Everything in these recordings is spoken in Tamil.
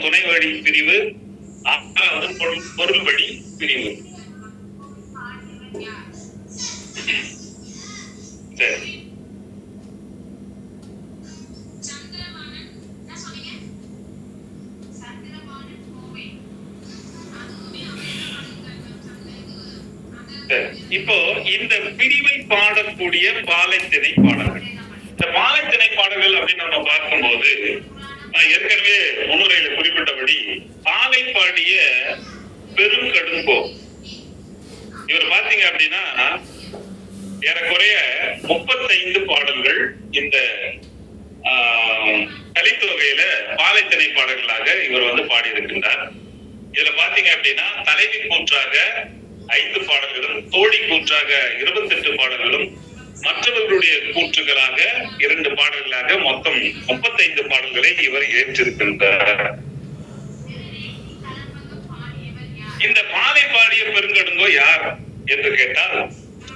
துணை வழி பிரிவு, 6வது பொருள் வழி பிரிவு. சரி, இப்போ இந்த பிரிவை பாடக்கூடிய பாலைத்திணை பாடல்கள், இந்த பாலைத்திணை பாடல்கள் அப்படின்னு நம்ம பார்க்கும்போது, நான் ஏற்கனவே முன்னுரையில குறிப்பிட்டபடி பாலை பாடிய பெருங்கடுங்கோ இவர் பாத்தீங்க அப்படின்னா ஏறக்குறைய 35 பாடல்கள் இந்த கலித்தொகையில பாலைத்திணை பாடல்களாக இவர் வந்து பாடியிருக்கின்றார். இதுல பாத்தீங்க அப்படின்னா தலைவி கூற்றாக 5 பாடல்களும், தோழி கூற்றாக 28 பாடல்களும், மற்றவர்களுடைய கூற்றுகளாக 2 பாடல்களாக மொத்தம் 35 பாடல்களை இவர் ஏற்றிருக்கின்றார். இந்த பாலை பாடிய பெருங்கடுங்கோ யார் என்று கேட்டால்,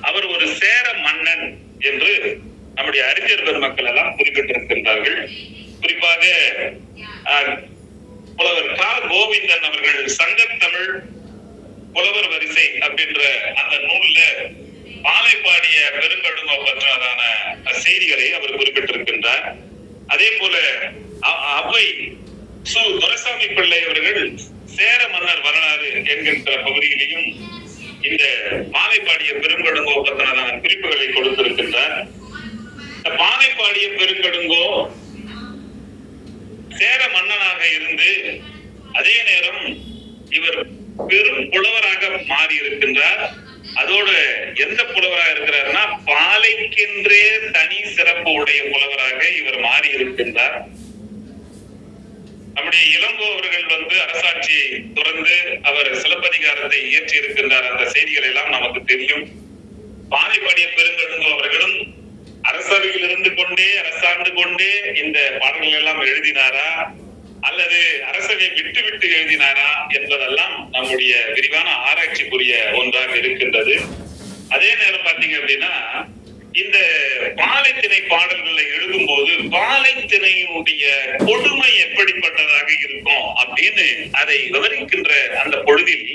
அவர் ஒரு சேர மன்னன் என்று நம்முடைய அறிஞர் பெருமக்கள் எல்லாம் குறிப்பிட்டிருக்கின்றார்கள். குறிப்பாக புலவர் கா. கோவிந்தன் அவர்கள் சங்கத்தமிழ் புலவர் வரிசை அப்படின்ற அந்த நூல்ல பாலை பாடிய பெருங்கடுங்கோ பற்றாதான செய்திகளை அவர் குறிப்பிட்டிருக்கின்றார். அதே போல அவ்வை சு. துரைசாமி பிள்ளை அவர்கள் சேர மன்னர் வரலாறு என்கின்ற பகுதியிலையும் இந்த பாலை பாடிய பெருங்கடுங்கோ பற்றின குறிப்புகளை கொடுத்திருக்கின்றார். பாலை பாடிய பெருங்கடுங்கோ சேர மன்னனாக இருந்து அதே நேரம் இவர் பெரும் புலவராக மாறி இருக்கின்றார். அதோடு எந்த புலவராக இருக்கிறார்னா, பாலைக்கென்றே தனி சிறப்பு உடைய புலவராக இவர் மாறி இருக்கின்றார். நம்முடைய இளங்கோ அவர்கள் வந்து அரசாட்சியை துறந்து அவர் சிலப்பதிகாரத்தை இயற்றி இருக்கின்றார். அந்த செய்திகள் எல்லாம் நமக்கு தெரியும். பாலை பாடிய பெருங்கடுங்கோ அவர்களும் அரசவையில் இருந்து கொண்டே அரசாண்டு கொண்டே இந்த பாடல்கள் எல்லாம் எழுதினாரா அல்லது அரசவை விட்டு விட்டு எழுதினாரா என்பதெல்லாம் நம்முடைய விரிவான ஆராய்ச்சிக்குரிய ஒன்றாக இருக்கின்றது. அதே நேரம் பாத்தீங்க அப்படின்னா, இந்த பாலைத்திணை பாடல்களை எழுதும் போது பாலைத்திணையினுடைய கொடுமை எப்படிப்பட்டதாக இருக்கும் அப்படின்னு அதை விவரிக்கின்ற அந்த பொழுதில்,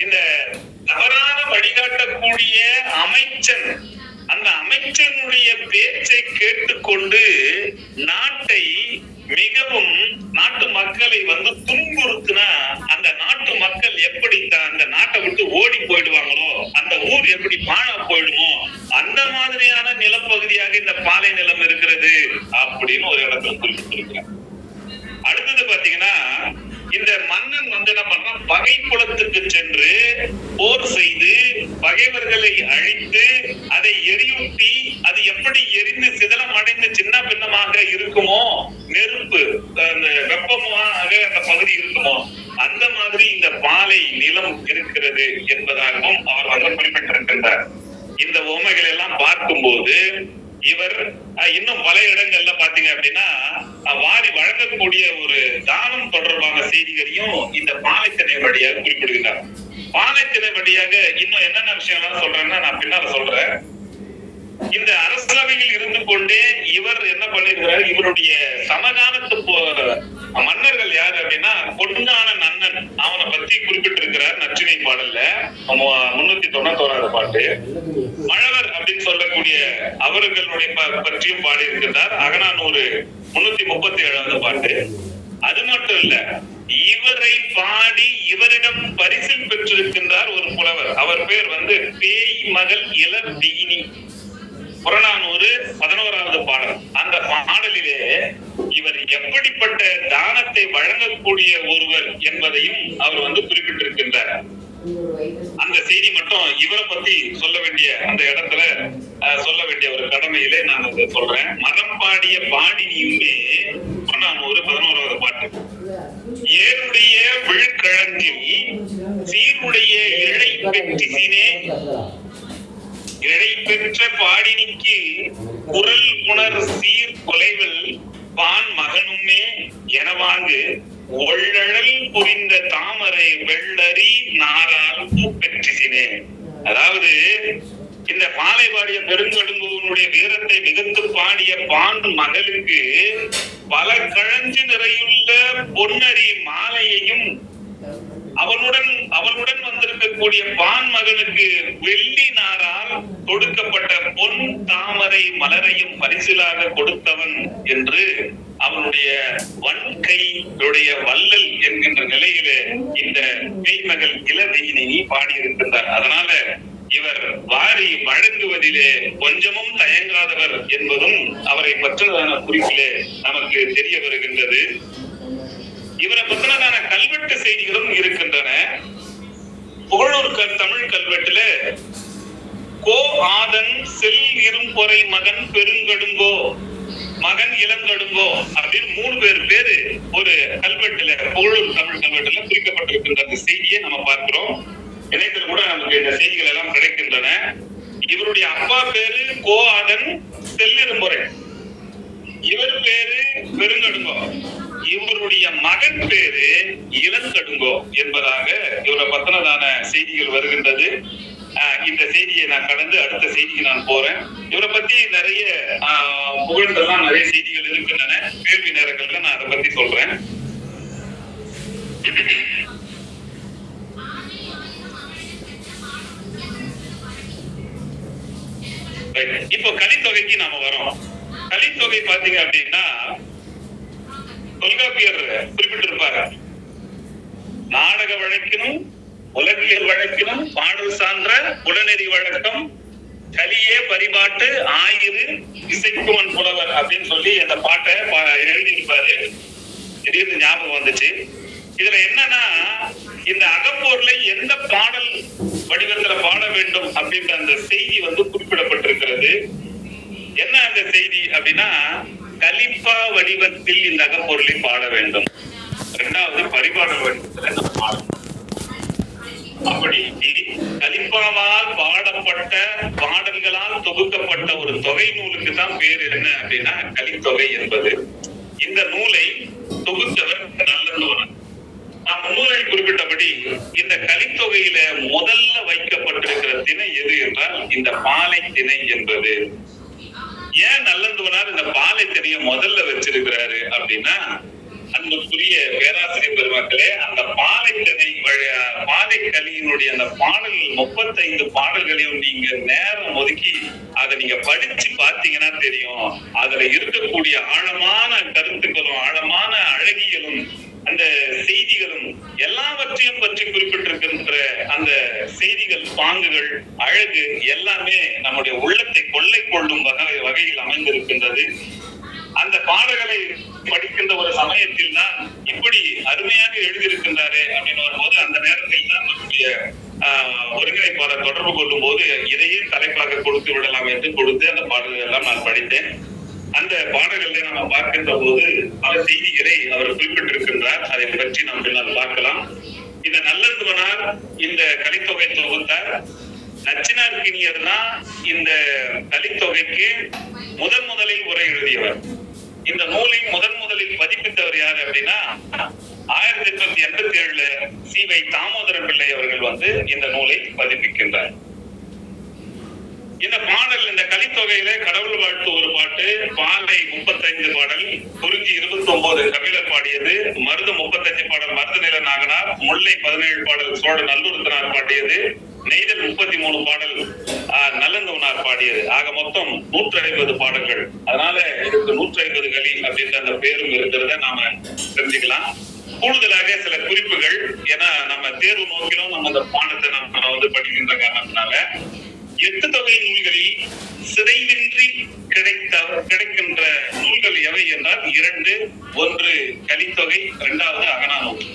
இந்த தவறான வழிகாட்டக்கூடிய அமைச்சன், அந்த அமைச்சனுடைய பேச்சை கேட்டுக்கொண்டு நாட்டை மிகவும் நாட்டு மக்களை வந்து துன்புறுத்தினா அந்த நாட்டு மக்கள் எப்படி அந்த நாட்டை விட்டு ஓடி போயிடுவாங்களோ, அந்த ஊர் எப்படி பாழா போயிடுமோ, அந்த மாதிரியான நிலப்பகுதியாக இந்த பாலை நிலம் இருக்கிறது அப்படின்னு ஒரு இடத்துல குறிப்பிட்டிருக்கிறார். அடுத்தது பாத்தீங்கன்னா, இந்த மன்னன் வந்து என்ன பண்றான், பகை குலத்துக்கு சென்று போர் செய்து பகைவர்களை அழித்து அதை எரியூட்டி அது எப்படி எரிந்து சிதலம் அடைந்து சின்ன பின்னமாக இருக்குமோ, நெருப்பு அந்த வெப்பமாக அந்த பகுதி இருக்குமோ, அந்த மாதிரி இந்த பாலை நிலம் இருக்கிறது என்பதாகவும் அவர் வந்து குறிப்பிட்டிருக்கின்றார். இந்த உண்மைகளை எல்லாம் பார்க்கும்போது இவர் இன்னும் பல இடங்கள்ல பாத்தீங்க அப்படின்னா வாரி வழங்கக்கூடிய ஒரு தானம் தொடர்பான செய்திகளையும் இந்த பாலைத்திணை வழியாக குறிப்பிடுகிறார். பாலைத்திணை வழியாக இன்னும் என்னென்ன விஷயம் சொல்றேன்னா நான் பின்னால சொல்றேன். இந்த அரசவையில் இருந்து கொண்டே இவர் என்ன பண்ணிருக்கிறார், இவருடைய சமகாலத்து மன்னர்கள் யாரு அப்படின்னா கொடுங்கான நன்னன், அவனை பத்தி குறிப்பிட்டிருக்கிறார் நற்றிணை பாடல்ல 391வது பாட்டு. மழவர் அப்படின்னு சொல்லக்கூடிய அவர்களுடைய பற்றியும் பாடி இருக்கின்றார் அகநானூறு 337வது பாட்டு. அது மட்டும் இல்ல, இவரை பாடி இவரிடம் பரிசில் பெற்றிருக்கின்றார் ஒரு புலவர். அவர் பேர் வந்து பேய் மகள் இளவீனி. புறநானூறு 11வது பாடல். அந்த பாடலிலே இவர் எப்படிப்பட்ட தானத்தை வழங்கக்கூடிய ஒருவர் என்பதையும் அவர் வந்து குறிப்பிட்டிருக்கின்றார். அந்த செய்தி மட்டும் இவரை பத்தி சொல்ல வேண்டிய அந்த இடத்துல சொல்ல வேண்டிய ஒரு கடமையிலே நான் அதை சொல்றேன். மரம் பாடிய பாடினியுமே புறநானூறு 11வது பாட்டு. ஏருடைய விழுக்கிழங்கில் சீருடைய இழை பெற்றிசினே இழை பெற்ற பாடினிக்கு குரல் புணர் சீர் கொலைவில் பான் மகனுமே எனவாங்கு ஒள்ளழல் புரிந்த தாமரை வெள்ளரி நாரால் பெற்றிசினே. அதாவது இந்த மாலை பாடிய பெருங்கடுங்கோவனுடைய வீரத்தை மிகுந்து பாடிய பான் மகளுக்கு பல கழஞ்சு நிறையுள்ள பொன்னரி மாலையையும் அவனுடன் வந்திருக்கக்கூடிய பான் மகனுக்கு வெள்ளி நாரால் தொடுக்கப்பட்ட பொன் தாமரை மலரையும் பரிசிலாக கொடுத்தவன் என்று அவனுடைய வன்கையுடைய வள்ளல் என்கின்ற நிலையிலே இந்த மெய்மகள் இளவெயினை பாடியிருக்கின்றார். அதனால இவர் வாரி வழங்குவதிலே கொஞ்சமும் தயங்காதவர் என்பதும் அவரை பற்றினதான குறிப்பிலே நமக்கு தெரிய வருகின்றது. இவரை பற்றினதான கல்வெட்டு செய்திகளும் இருக்கின்றன. புகழூர் தமிழ் கல்வெட்டுல கோ ஆதன் செல் இரும்பொறை மகன் பெருங்கடுங்கோ மகன் இளங்கடுங்கோ அப்படின்னு 3 பேரு ஒரு கல்வெட்டுல புகழூர் தமிழ் கல்வெட்டுல குறிக்கப்பட்டிருக்கின்ற அந்த செய்தியை நம்ம பார்க்கிறோம். இணையத்தில் கூட நமக்கு இந்த செய்திகள் எல்லாம் கிடைக்கின்றன. இவருடைய அப்பா பேரு கோ ஆதன் செல்லிரும்பொறை, இவர் பேரு பெருங்கடுங்கோ, இவருடைய மகன் பேரு இளங்கடுங்கோ என்பதாக இவரை பத்தினதான செய்திகள் வருகின்றது. இந்த செய்தியை நான் கடந்து அடுத்த செய்திக்கு நான் போறேன். இவரை பத்தி நிறைய புகழ்ந்தெல்லாம் நிறைய செய்திகள் இருக்கின்றன. கேள்வி நேரங்கள்ல நான் அதை பத்தி சொல்றேன். இப்போ கலித்தொகைக்கு நாம வரோம். கலித்தொகை பாத்தீங்க அப்படின்னா தொல்காப்பியர் குறிப்பிட்டிருப்பாரு, நாடக வழக்கினும் உலகியல் வழக்கினும் பாடல் சான்ற உடனடி வழக்கம் கலியே பரிபாட்டு ஆயிரு இசைக்குமன் புலவர் அப்படின்னு சொல்லி அந்த பாட்டை எழுதியிருப்பாரு. திடீர்னு ஞாபகம் வந்துச்சு. இதுல என்னன்னா இந்த அகப்பொருள எந்த பாடல் வடிவத்துல பாட வேண்டும் அப்படின்ற அந்த செய்தி குறிப்பிடப்பட்டிருக்கிறது. என்ன அந்த செய்தி அப்படின்னா கலிப்பா வடிவத்தில் இந்த அகப்பொருளை பாட வேண்டும். 2வது பரிபாடல் வடிவத்துல நம்ம பாடணும். அப்படி கலிப்பாவால் பாடப்பட்ட பாடல்களால் தொகுக்கப்பட்ட ஒரு தொகை நூலுக்கு தான் பேர் என்ன அப்படின்னா கலித்தொகை என்பது. இந்த நூலை தொகுத்தவர் நல்லந்தோன். நாம் முன்னுரையில் குறிப்பிட்டபடி இந்த கலித்தொகையில முதல்ல வைக்கப்பட்டிருக்கிற திணை எது என்றால் இந்த பாலை திணை என்பது. ஏன் நல்லந்தோனார் இந்த பாலை திணையை முதல்ல வச்சிருக்கிறாரு அப்படின்னா, அன்புக்குரிய பேராசிரியர் பெருமக்களே, அந்த பாலை திணை பாலை கலியினுடைய அந்த பாடல்கள் 35 பாடல்களையும் நீங்க நேரம் ஒதுக்கி அதை நீங்க படிச்சு பார்த்தீங்கன்னா தெரியும். அதுல இருக்கக்கூடிய ஆழமான கருத்துக்களும் ஆழமான அழகியலும் அந்த செய்திகளும் எல்லாவற்றையும் பற்றி குறிப்பிட்டிருக்கின்ற அந்த செய்திகள், பாங்குகள், அழகு எல்லாமே நம்முடைய உள்ளத்தை கொள்ளை கொள்ளும் வகையில் அமைந்திருக்கின்றது. அந்த பாடல்களை படிக்கின்ற ஒரு சமயத்தில் தான் இப்படி அருமையாக எழுதியிருக்கின்றாரு அப்படின்னு வரும்போது அந்த நேரத்தில் தான் நம்முடைய ஒருங்கிணைப்பாளர் தொடர்பு கொள்ளும் போது இதையே தலைப்பாக கொடுத்து விடலாம் என்று கொடுத்து அந்த பாடல்கள் எல்லாம் நான் படித்தேன். அந்த பாடல்களை நம்ம பார்க்கின்ற போது பல செய்திகளை அவர் குறிப்பிட்டிருக்கின்றார். அதை பற்றி நாம் பின்னால் பார்க்கலாம். இந்த நல்லந்தோனார் இந்த கலித்தொகை தொகுத்தார். நச்சினார்க்கினியர் தான் இந்த கலித்தொகைக்கு முதலில் உரை எழுதியவர். இந்த நூலை முதலில் பதிப்பித்தவர் யாரு அப்படின்னா 1887 சி.வை. தாமோதரம் பிள்ளை அவர்கள் இந்த நூலை பதிப்பிக்கின்றார். இந்த பாடல் இந்த கலித்தொகையில கடவுள் வாழ்த்து ஒரு பாட்டு, பாலை 35 பாடல், குறிஞ்சி 29 கபிலர் பாடியது, மருது 35 பாடல் மருதநில நாகனார், முல்லை 17 பாடல் சோழ நல்லுறுத்தனார் பாடியது, நெய்தல் 33 பாடல் நல்லந்தோனார் பாடியது. ஆக மொத்தம் 150 பாடல்கள். அதனால இதுக்கு 150 கலி அப்படின்ற அந்த பேரும் இருக்கிறத நாம தெரிஞ்சுக்கலாம். கூடுதலாக சில குறிப்புகள், ஏன்னா நம்ம தேர்வு நோக்கிலும் நம்ம அந்த பாடத்தை நம்ம படிக்கின்ற காரணத்தினால 8 தொகை நூல்களில் சிதைவின்றி கிடைக்கின்ற நூல்கள் எவை என்றால் 2. 1 கலித்தொகை, 2வது அகநானூறு.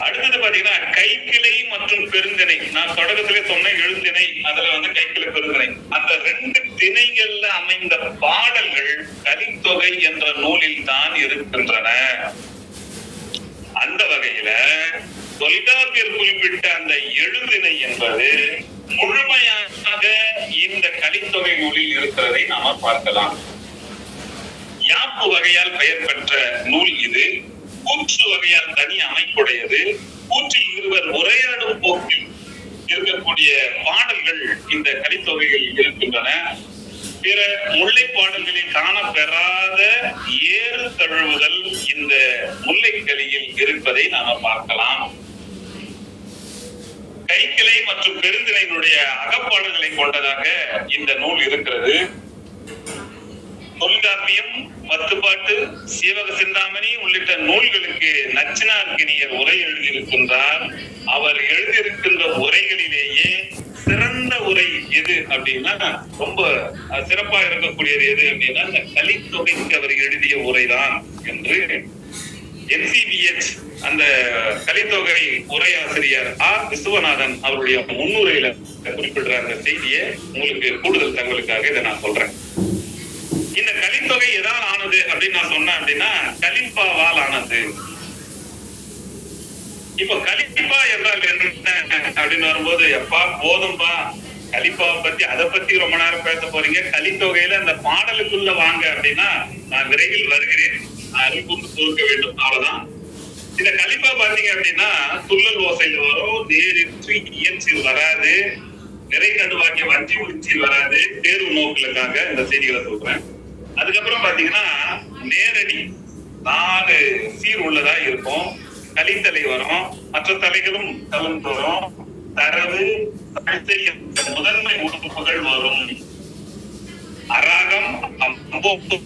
அடுத்தது பாத்தீங்கன்னா கைக்கிளை மற்றும் பெருந்திணை. நான் தொடக்கத்திலே சொன்ன எழுந்திணை, அதுல கைக்கிளை பெருந்திணை, அந்த 2 திணைகள்ல அமைந்த பாடல்கள் கலித்தொகை என்ற நூலில் தான் இருக்கின்றன. அந்த வகையில தொல்காப்பியர் குறிப்பிட்ட அந்த எழுதிணை என்பது முழுமையாக இந்த கலித்தொகை நூலில் இருக்கிறதை நாம பார்க்கலாம். யாப்பு வகையால் பெயர் பெற்ற நூல் இது. கூற்று வகையால் தனி அமைப்புடையது. கூற்றில் இருவர் உரையாடும் போக்கில் இருக்கக்கூடிய பாடல்கள் இந்த கலித்தொகையில் இருக்கின்றன. பிற முல்லை பாடல்களில் காணப்பெறாத ஏறு தழுவுதல் இந்த முல்லைக்கலியில் இருப்பதை நாம பார்க்கலாம். கைக்கிளை மற்றும் பெருந்திணையினுடைய அகப்பாடல்களை கொண்டதாக இந்த நூல் இருக்கிறது. தொல்காப்பியம், பத்துப்பாட்டு, சீவக சிந்தாமணி உள்ளிட்ட நூல்களுக்கு நச்சினார்க்கினியர் உரை எழுதியிருக்கின்றார். அவர் எழுதியிருக்கின்ற உரைகளிலேயே சிறந்த உரை எது அப்படின்னா, ரொம்ப சிறப்பா இருக்கக்கூடியது எது அப்படின்னா, இந்த கலித்தொகைக்கு அவர் எழுதிய உரைதான் என்று NCBH அந்த கலித்தொகை உரையாசிரியர் விஸ்வநாதன் அவருடைய முன்னுரையில குறிப்பிடுற அந்த செய்தியை உங்களுக்கு கூடுதல் தகவலுக்காக இதை நான் சொல்றேன். இந்த கலித்தொகை எதால் ஆனது அப்படின்னு நான் சொன்னேன் அப்படின்னா, கலிப்பாவால் ஆனது. இப்ப கலிப்பா என்றால் என்ன அப்படின்னு வரும்போது, எப்பா போதும்பா கலிப்பாவை பத்தி அதை பத்தி ரொம்ப நேரம் பேச போறீங்க, கலித்தொகையில அந்த பாடலுக்குள்ள வாங்க அப்படின்னா நான் விரைவில் வருகிறேன், அருள் கொண்டு கொடுக்க வேண்டும், அவ்வளவுதான். இந்த கலிப்பா பாத்தீங்க அப்படின்னா துள்ளல் ஓசையில் வரும், நேரிற்று இயற்சியில் வராது, நிறை நடுவாக்கிய வஞ்சி உச்சியில் வராது. தேர்வு நோக்கிலுக்காக இந்த செய்திகளை சொல்றேன். அதுக்கப்புறம் பாத்தீங்கன்னா நேரடி 4 சீர் உள்ளதா இருக்கும். கலித்தலை வரும், மற்ற தலைகளும் கலந்து வரும். தரவு முதன்மை உறுப்புகள் வரும். அராகம்,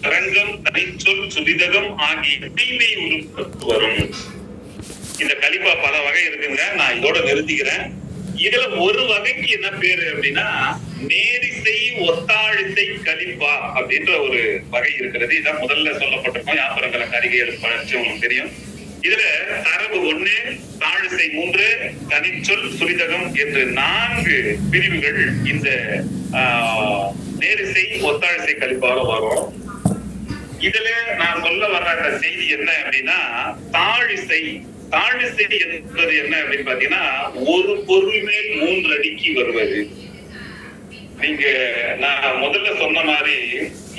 அரங்கம், தனிச்சொல், சுரிதகம் ஆகிய மெய்மை உறுப்பு வரும். இந்த கலிப்பா பல வகை இருக்குங்க, நான் இதோட நிறுத்திக்கிறேன். இதுல ஒரு வகைக்கு என்ன பேரு அப்படின்னா நேரிசை ஒத்தாழிசை கலிப்பா அப்படின்ற ஒரு வகை இருக்கிறது. இதான் முதல்ல சொல்லப்பட்டிருக்கோம். யாப்பரங்கல கரிகைகள் பழச்சு உங்களுக்கு தெரியும். இதுல தரவு 1, தாழிசை 3, தனிச்சொல், சுரிதகம் என்று 4 பிரிவுகள் இந்த நேரிசை ஒத்தாழிசை கலிப்பால வரும். இதுல நான் சொல்ல வர்ற செய்தி என்ன அப்படின்னா, தாழிசை என்பது என்ன அப்படின்னு பாத்தீங்கன்னா, ஒரு பொருள் மேல் 3 அடுக்கி வருவது. நீங்க நான் முதல்ல சொன்ன மாதிரி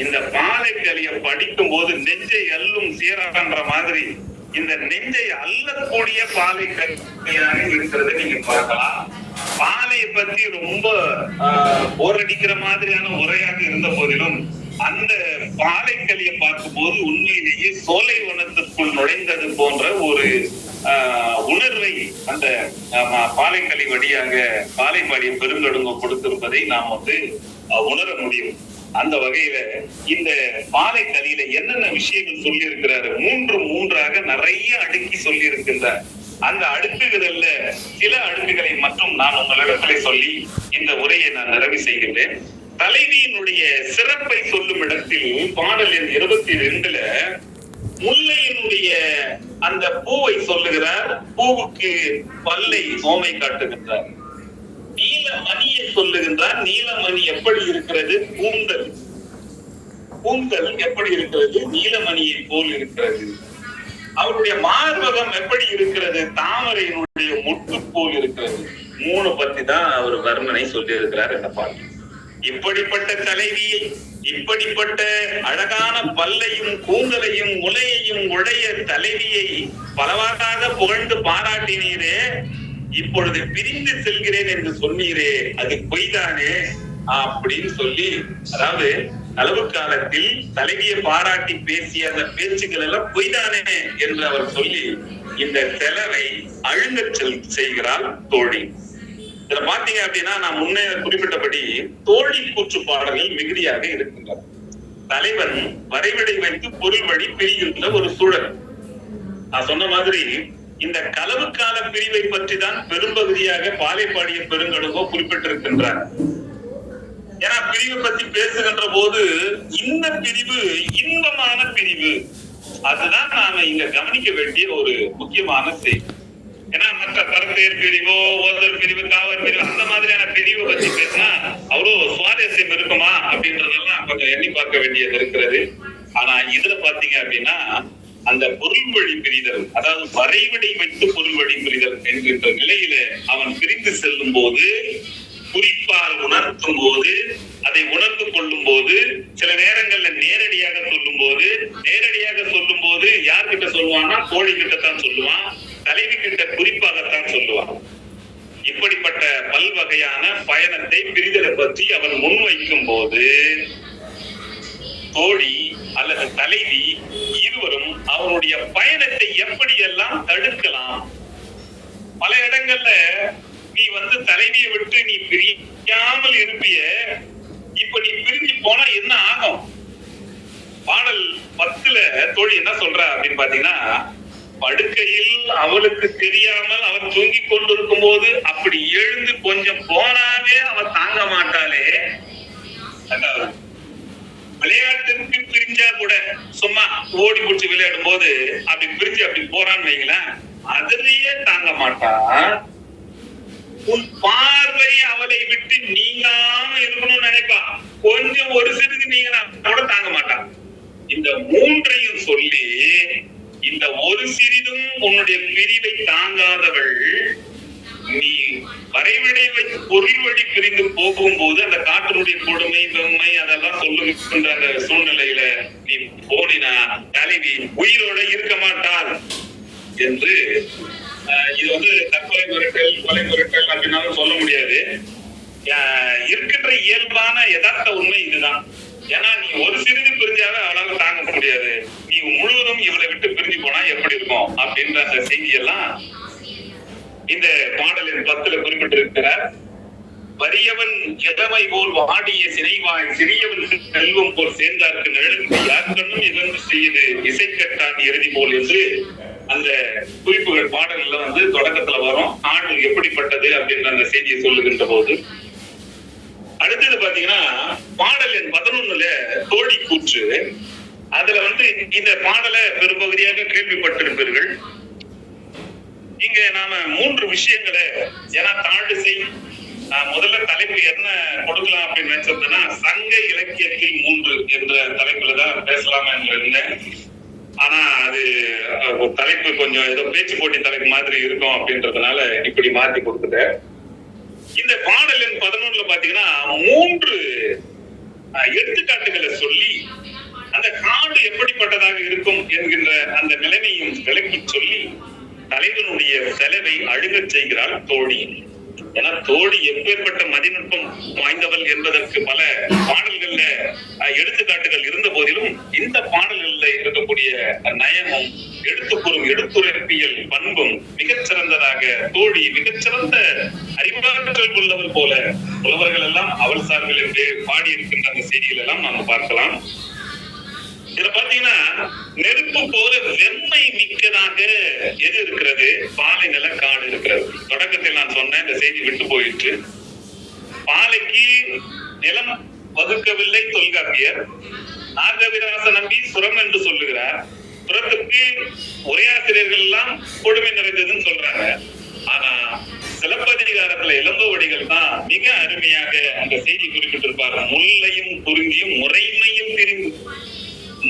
இந்த பாலைக்கலிய படிக்கும் போது நெஞ்சை அல்லும் சீரான்ற மாதிரி இந்த நெஞ்சை அள்ளக்கூடிய பாலைக்கலியாக இருக்கிறத நீங்க பார்க்கலாம். பாலையை பத்தி ரொம்ப போரடிக்கிற மாதிரியான உரையாக இருந்த போதிலும் அந்த பாலைக்கலிய பார்க்கும் போது உண்மையிலேயே சோலை வனத்திற்குள் நுழைந்தது போன்ற ஒரு உணர்வை அந்த பாலைக்கலி வழியாக பாலைப்பாடிய பெருங்கடுங்க கொடுத்திருப்பதை நாம் உணர முடியும். அந்த வகையில இந்த பாலைக்கலியில என்னென்ன விஷயங்கள் சொல்லி இருக்கிறாரு, 3 நிறைய அடுக்கி சொல்லி இருக்கின்றார். அந்த அடுக்குகள்ல சில அடுக்குகளை மட்டும் நான் உங்களிடத்துல சொல்லி இந்த உரையை நான் நிறைவு செய்கின்றேன். தலைவியினுடைய சிறப்பை சொல்லும் இடத்தில் பாடல் எண் 22ல முல்லையினுடைய அந்த பூவை சொல்லுகிறார். பூவுக்கு பல்லை ஓமை காட்டுகின்றார். நீலமணியை சொல்லுகின்றார். நீலமணி எப்படி இருக்கிறது? கூந்தல் எப்படி இருக்கிறது? நீலமணியை போல் இருக்கிறது. அவருடைய மார்பகம் எப்படி இருக்கிறது? தாமரையினுடைய முட்டு போல் இருக்கிறது. 3 பத்தி தான் அவர் வர்ணனை சொல்லி இருக்கிறார் இந்த பாட்டு. இப்படிப்பட்ட தலைவியை, இப்படிப்பட்ட அழகான பல்லையும் கூந்தலையும் முலையையும் உடைய தலைவியை பலவாறாக புகழ்ந்து பாராட்டினீரே, இப்பொழுது பிரிந்து செல்கிறேன் என்று சொன்னீரே, அது பொய்தானே அப்படின்னு சொல்லி, அதாவது அளவு காலத்தில் தலைவியை பாராட்டி பேசிய அந்த பேச்சுக்கள் எல்லாம் பொய்தானே என்று அவர் சொல்லி இந்த செலவை அழுங்கச் செய்கிறாள் தோழி. இதுல பாத்தீங்க அப்படின்னா நான் முன்னே குறிப்பிட்டபடி தோழி கூற்று பாடல்கள் மிகுதியாக இருக்கின்றன. தலைவன் வரைவிடை வைத்து பொருள் வழி பிரிகின்ற ஒரு சூழல். நான் சொன்ன மாதிரி இந்த களவு கால பிரிவை பற்றி தான் பெரும்பகுதியாக பாலைப்பாடிய பெருங்கடுங்கோ குறிப்பிட்டிருக்கின்றார். ஏன்னா பிரிவை பத்தி பேசுகின்ற போது இந்த பிரிவு இன்பமான பிரிவு, அதுதான் நாம இங்க கவனிக்க வேண்டிய ஒரு முக்கியமான செய்தி. ஏன்னா மற்ற கருப்பேர் பிரிவோ, ஓதல் பிரிவு, காவல் பிரிவு அந்த மாதிரியான பிரிவை பத்தி பேசினா அவ்வளவு சுவாரஸ்யம் இருக்குமா அப்படின்றதெல்லாம் கொஞ்சம் எண்ணி பார்க்க வேண்டியது இருக்கிறது. ஆனா இதுல பாத்தீங்க அப்படின்னா அந்த பொருள் வழி பிரிதல், அதாவது வரைவிடை வைத்து பொருள் வழி பிரிதல் என்கின்ற நிலையில அவன் பிரிந்து செல்லும் போது, குறிப்பால் உணர்த்தும் போது, அதை உணர்ந்து கொள்ளும் போது, சில நேரங்கள்ல நேரடியாக சொல்லும் போது யார்கிட்ட சொல்லுவான்னா தோழி கிட்ட தான் சொல்லுவான், தலைவி கிட்ட குறிப்பாகத்தான் சொல்லுவான். இப்படிப்பட்ட பல்வகையான பயணத்தை பிரிதலை பற்றி அவன் முன்வைக்கும் போது தோழி அல்லது தலைவி இருவரும் அவருடைய பயணத்தை எப்படியெல்லாம் தடுக்கலாம். பல இடங்கள்ல நீ தலைவியை விட்டு நீ பிரியாமல் இருப்பிய, இப்ப நீ பிரிஞ்சு போனா என்ன ஆகும்? பாடல் 10ல தோழி என்ன சொல்றா அப்படின்னு பாத்தீங்கன்னா, படுக்கையில் அவளுக்கு தெரியாமல் அவன் தூங்கிக் கொண்டிருக்கும் போது அப்படி எழுந்து கொஞ்சம் போனாவே அவன் தாங்க மாட்டாளே. விளையாட்டுக்கு பிரிஞ்சா கூட சும்மா ஓடி பிடிச்சி விளையாடும் போது அப்படி பிரிஞ்சு அப்படி போறான்னு வைங்களேன், அதுலயே தாங்க மாட்டான். உன் பார்வை அவளை விட்டு நீங்காம இருக்கணும்னு நினைப்பான். கொஞ்சம் ஒரு சிறிது நீங்க கூட தாங்க மாட்டான். இந்த மூன்றையும் சொல்லி, இந்த ஒரு சிறிதும் உன்னுடைய பிரிவை தாங்காதவள் நீ வரைவிடை வைத்து பொருள் வழி பிரிந்து போகும்போது அந்த காற்றினுடைய கொடுமை வெம்மை அதெல்லாம் சொல்லுகின்ற அந்த சூழ்நிலையில நீ போனினா தலைவி உயிரோட இருக்க மாட்டாள் என்று. இது தற்கொலை மிரட்டல் கொலை மிரட்டல் அப்படின்னாலும் சொல்ல முடியாது. இருக்கின்ற இயல்பான யதார்த்த உண்மை இதுதான். ஏன்னா நீ ஒரு சிறிது பிரிஞ்சாவே அவளால தாங்க முடியாது, நீ முழுவதும் இவளை விட்டு பிரிஞ்சு போனா எப்படி இருக்கும் அப்படின்ற அந்த செய்தியெல்லாம் இந்த பாடலின் 10ல குறிப்பிட்டிருக்கிறார். வறியவன் எதமை போல் வாடிய சினைவாய் சிறியவன் செல்வம் போல் சேர்ந்தார்க்கு நிழலுக்கு யாருக்கண்ணும் இழந்து செய்து இசைக்கட்டான் இறுதி போல் என்று அந்த குறிப்புகள் பாடல்ல தொடக்கத்துல வரும். ஆண்டு எப்படிப்பட்டது அப்படின்ற அந்த செய்தியை சொல்லுகின்ற போது, அடுத்தது பாத்தீங்கன்னா பாடல் எண் 11ல தோழி கூற்று. அதுல இந்த பாடலை பெரும்பகுதியாக கேள்விப்பட்டிருப்பீர்கள். இங்க நாம 3 விஷயங்களை, ஏன்னா தாழிசை முதல்ல தலைப்பு என்ன கொடுக்கலாம் அப்படின்னு நினைச்சிருந்தேன்னா, சங்க இலக்கியத்தில் 3 என்ற தலைப்புலதான் பேசலாமா என்று இருந்தேன். ஆனா அது தலைப்பு கொஞ்சம் ஏதோ பேச்சு போட்டி தலைப்பு மாதிரி இருக்கும் அப்படின்றதுனால இப்படி மாத்தி கொடுத்துட்டேன். இந்த பாடல் எண் 11ல பாத்தீங்கன்னா 3 எடுத்துக்காட்டுகளை சொல்லி அந்த காடு எப்படிப்பட்டதாக இருக்கும் என்கின்ற அந்த நிலைமையும் விளக்கி சொல்லி தலைவனுடைய செலவை அழுகச் செய்கிறாள் தோழி. ஏன்னா தோழி எப்பேற்பட்ட மதிநுட்பம் வாய்ந்தவள் என்பதற்கு பல பாடல்கள்ல எடுத்துக்காட்டுகள் இருந்த போதிலும் இந்த பாடல்கள்ல இருக்கக்கூடிய நயமும் எடுத்துக்கூறும் எடுத்துரைப்பியல் பண்பும் மிகச்சிறந்ததாக, தோழி மிகச்சிறந்த அறிவாற்றல் உள்ளவள் போல புலவர்கள் எல்லாம் அவள் சார்பில் என்று பாடியிருக்கின்ற அந்த செய்திகள் எல்லாம் நாம பார்க்கலாம். இதுல பாத்தீங்கன்னா நெருப்பு போல வெம்மை மிக்கதாக எது இருக்கிறது? பாலை நில காடு இருக்கிறது. தொடக்கத்தில் நான் சொன்னேன், இந்த செய்தி விட்டு போயிட்டு, பாலைக்கு நிலம் வகுக்கவில்லை தொல்காப்பியர், நாகவிராச நம்பி சுரம் என்று சொல்லுகிறார். சுரத்துக்கு உரையாசிரியர்கள் எல்லாம் கொடுமை நிறைந்ததுன்னு சொல்றாங்க. ஆனா சிலப்பதிகாரத்துல இளங்கோவடிகள் தான் மிக அருமையாக அந்த செய்தி குறிப்பிட்டிருப்பார். முல்லையும் குறிஞ்சியும் முறைமையும் திரிந்து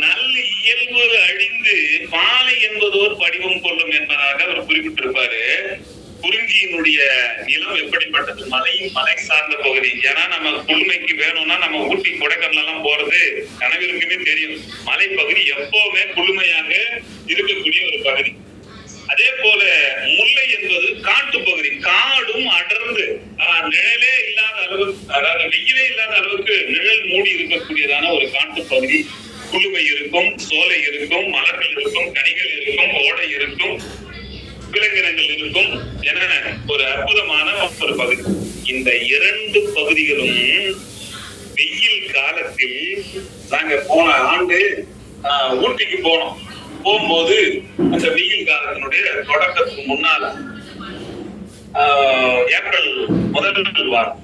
நல்ல இயல்பு அழிந்து பாலை என்பதோர் படிவம் கொள்ளும் என்பதாக அவர் குறிப்பிட்டிருப்பாரு. குறிஞ்சியினுடைய நிலம் எப்படிப்பட்டது? மலையும் மலை சார்ந்த பகுதி. ஏன்னா நம்ம குளுமைக்கு வேணும்னா நம்ம ஊட்டி கொடைக்கானல் எல்லாம் போறது கனவிற்குமே தெரியும். மலை பகுதி எப்பவுமே குளுமையாக இருக்கக்கூடிய ஒரு பகுதி. அதே போல முல்லை என்பது காட்டு பகுதி. காடும் அடர்ந்து நிழலே இல்லாத அளவுக்கு, அதாவது வெயிலே இல்லாத அளவுக்கு நிழல் மூடி இருக்கக்கூடியதான ஒரு காட்டு பகுதி. குளுமை இருக்கும், சோலை இருக்கும், மலர்கள் இருக்கும், கனிகள் இருக்கும், ஓடை இருக்கும், விலங்கினங்கள் இருக்கும் என ஒரு அற்புதமான ஒரு பகுதி. இந்த 2 பகுதிகளும் வெயில் காலத்தில் நாங்க போன ஆண்டு ஊட்டிக்கு போனோம். போகும்போது அந்த வெயில் காலத்தினுடைய தொடக்கத்துக்கு முன்னால ஏப்ரல் முதல் வாரம்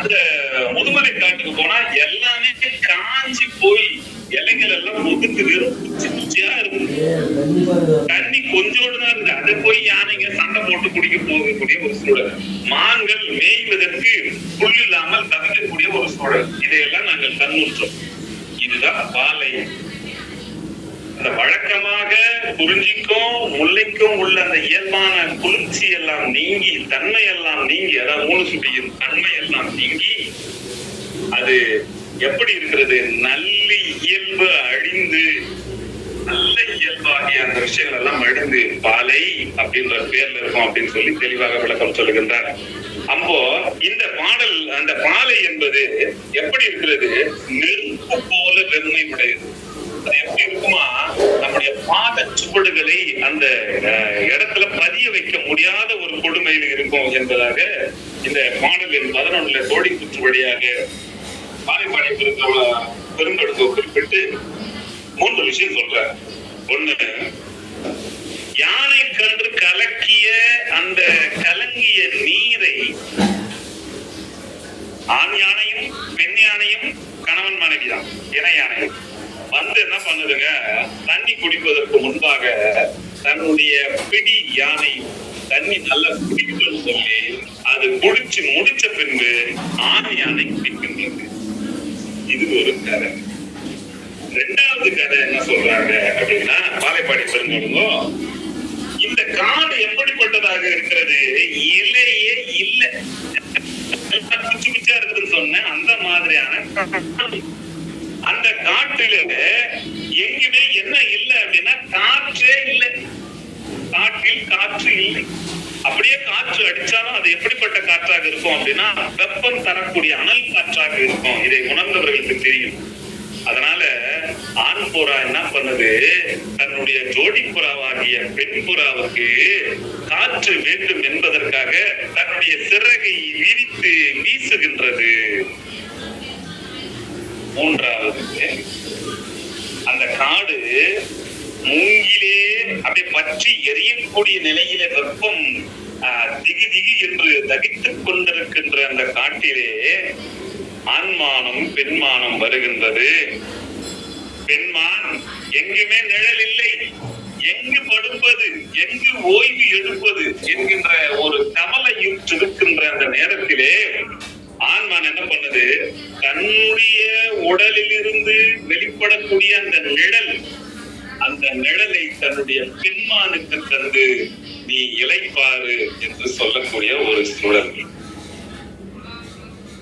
அந்த முதுமலை காட்டுக்கு போனா எல்லாமே காஞ்சி போய் இலைகள் எல்லாம் ஒதுக்கு வெறும் குச்சியா இருக்கு. தண்ணி கொஞ்சோடு தான் இருக்கு. அதை போய் யானைங்க சண்டை போட்டு குடிக்க போகக்கூடிய ஒரு சூழல். மான்கள் மேய்வதற்கு புல் இல்லாமல் தவிக்கக்கூடிய ஒரு சூழல். இதையெல்லாம் நாங்கள் கண்ணுற்றோம். இதுதான் பாலை. அந்த வழக்கமாக குறிஞ்சிக்கும் முல்லைக்கும் உள்ள அந்த இயல்பான குளிர்ச்சி எல்லாம் நீங்கி, தன்மை எல்லாம் நீங்கி, அதாவது மூணு சுட்டியின் தன்மை எல்லாம் நீங்கி, அது எப்படி இருக்கிறது? நல்ல இயல்பு அழிந்து நல்ல இயல்பாகிய அந்த விஷயங்கள் எல்லாம் மடிந்து பாலை அப்படின்ற பேர்ல இருக்கும் அப்படின்னு சொல்லி தெளிவாக விளக்கம் சொல்லுகின்றார். அப்போ இந்த பாடல், அந்த பாலை என்பது எப்படி இருக்கிறது? நெருப்பு போல வெண்மை உடையது. அது எப்படி இருக்குமா? நம்முடைய பாத சுவடுகளை அந்த இடத்துல பதிய வைக்க முடியாத ஒரு கொடுமையில் இருக்கும் என்பதாக இந்த பாடலின் 11 கோடி குற்று வழியாக பாலைப்பாடி பெருங்கடுத்து குறிப்பிட்டு 3 விஷயம் சொல்ற. ஒண்ணு, யானை கன்று கலக்கிய அந்த கலங்கிய நீரை ஆண் யானையும் பெண் யானையும் கணவன் மனைவி தான், இணை யானையும் வந்து என்ன பண்ணுதுங்க, தண்ணி குடிப்பதற்கு முன்பாக தன்னுடைய பிடி யானை தண்ணி நல்லா குடிக்கணும்னு சொல்லி அது குடிச்சு முடிச்ச பின்பு ஆண் யானை குடிக்கின்றது. இது ஒரு கதை. 2வது கதை என்ன சொல்றாங்க அப்படின்னா, பாலைப்பாடி பெருங்கடுங்கோ, இந்த காடு எப்படிப்பட்டதாக இருக்கிறது? இலையே இல்ல, குச்சி குச்சா இருக்குதுன்னு சொன்னேன். அந்த மாதிரியான அந்த காட்டுல எங்குமே என்ன இல்லை அப்படின்னா காற்றே இல்லை. காற்றில் காற்று இல்லை. அப்படியே காற்று அடிச்சாலும் அது எப்படிப்பட்ட காற்றாக இருக்கும் அப்படின்னா வெப்பம் தரக்கூடிய அனல் காற்றாக இருக்கும். இதை உணர்ந்தவர்களுக்கு தெரியும். அதனால ஆண் புறா என்ன பண்ணுது, தன்னுடைய ஜோடி புறாவாகிய பெண் புறாவுக்கு காற்று வேண்டும் என்பதற்காக தன்னுடைய சிறகை விரித்து வீசுகின்றது. 3வது, அந்த காடு மூங்கிலே அப்படியே பற்றி எரியக்கூடிய நிலையில வெப்பம் திகி திகி என்று தகித்துக் கொண்டிருக்கின்ற அந்த காட்டிலே ஆண்மானம் பெண்மானம் வருகின்றது. பெண்மான் எங்குமே நிழல் இல்லை, எங்கு படுப்பது, எங்கு ஓய்வு எடுப்பது என்கின்ற ஒரு கவலையும் இருக்கின்ற அந்த நேரத்திலே ஆண்மான் என்ன பண்ணுது, தன்னுடைய உடலில் இருந்து வெளிப்படக்கூடிய அந்த நிழல், அந்த நிழலை தன்னுடைய பெண்மானுக்கு தந்து நீ இளைப்பாறு என்று சொல்லக்கூடிய ஒரு சூழல்.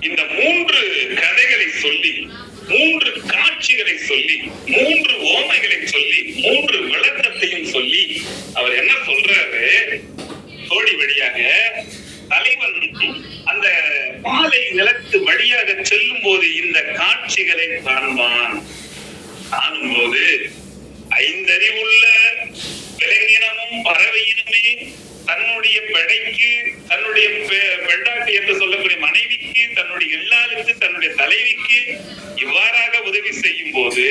இந்த 3 கதைகளை சொல்லி, 3 காட்சிகளை சொல்லி, 3 ஓமைகளை சொல்லி, 3 விளக்கத்தையும் சொல்லி அவர் என்ன சொல்றாரு, தோழி வழியாக தலைவன் அந்த பாலை நிலத்து வழியாக செல்லும் போது இந்த காட்சிகளை காண்பான். காணும்போது 5 அறிவுள்ள விலங்கினமும் பறவையினமே தன்னுடைய பெடைக்கு, தன்னுடைய பெண்டாட்டி என்று சொல்லக்கூடிய மனைவிக்கு, தன்னுடைய எல்லாருக்கு, தன்னுடைய தலைவிக்கு இவ்வாறாக உதவி செய்யும் போது